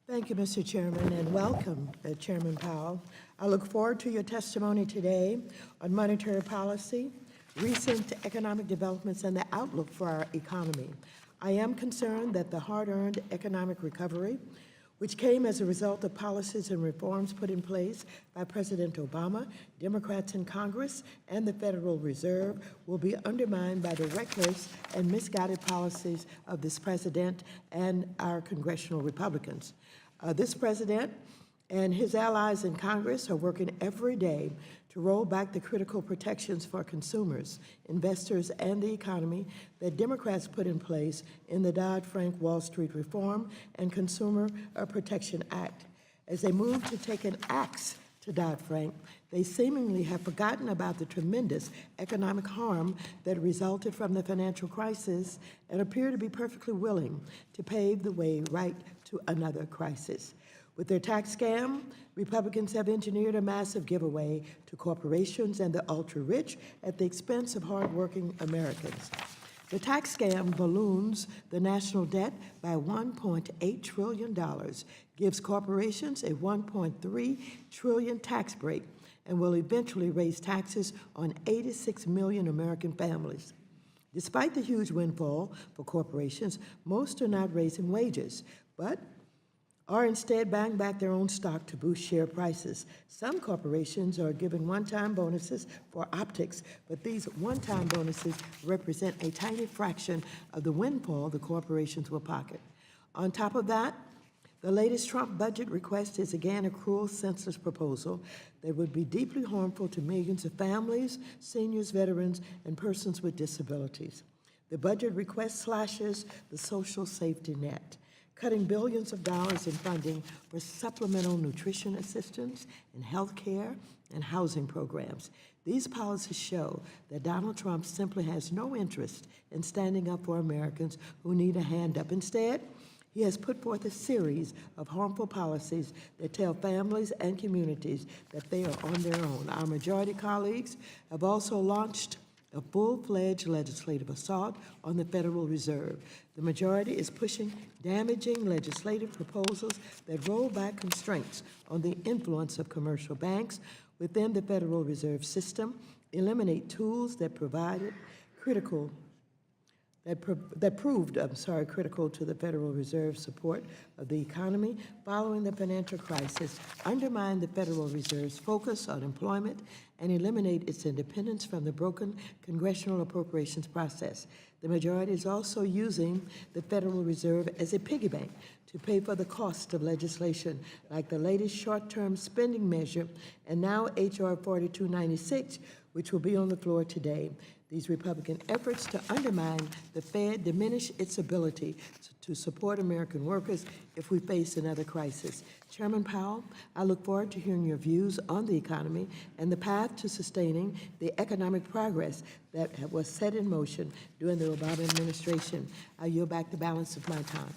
Thank you, Mr. Chairman, and welcome, Chairman Powell. I look forward to your testimony today on monetary policy, recent economic developments, and the outlook for our economy. I am concerned that the hard-earned economic recovery, which came as a result of policies and reforms put in place by President Obama, Democrats in Congress, and the Federal Reserve, will be undermined by the reckless and misguided policies of this president and our congressional Republicans. This president and his allies in Congress are working every day to roll back the critical protections for consumers, investors, and the economy that Democrats put in place in the Dodd-Frank Wall Street Reform and Consumer Protection Act. As they move to take an axe to Dodd-Frank, they seemingly have forgotten about the tremendous economic harm that resulted from the financial crisis and appear to be perfectly willing to pave the way right to another crisis. With their tax scam, Republicans have engineered a massive giveaway to corporations and the ultra-rich at the expense of hardworking Americans. The tax scam balloons the national debt by $1.8 trillion, gives corporations a $1.3 trillion tax break, and will eventually raise taxes on 86 million American families. Despite the huge windfall for corporations, most are not raising wages, but are instead buying back their own stock to boost share prices. Some corporations are giving one-time bonuses for optics, but these one-time bonuses represent a tiny fraction of the windfall the corporations will pocket. On top of that, the latest Trump budget request is again a cruel, senseless proposal that would be deeply harmful to millions of families, seniors, veterans, and persons with disabilities. The budget request slashes the social safety net, cutting billions of dollars in funding for supplemental nutrition assistance and health care and housing programs. These policies show that Donald Trump simply has no interest in standing up for Americans who need a hand up. Instead, he has put forth a series of harmful policies that tell families and communities that they are on their own. Our majority colleagues have also launched a full-fledged legislative assault on the Federal Reserve. The majority is pushing damaging legislative proposals that roll back constraints on the influence of commercial banks within the Federal Reserve System, eliminate tools that proved critical to the Federal Reserve's support of the economy following the financial crisis, undermine the Federal Reserve's focus on employment, and eliminate its independence from the broken congressional appropriations process. The majority is also using the Federal Reserve as a piggy bank to pay for the cost of legislation like the latest short-term spending measure and now H.R. 4296, which will be on the floor today. These Republican efforts to undermine the Fed diminish its ability to support American workers if we face another crisis. Chairman Powell, I look forward to hearing your views on the economy and the path to sustaining the economic progress that was set in motion during the Obama administration. I yield back the balance of my time.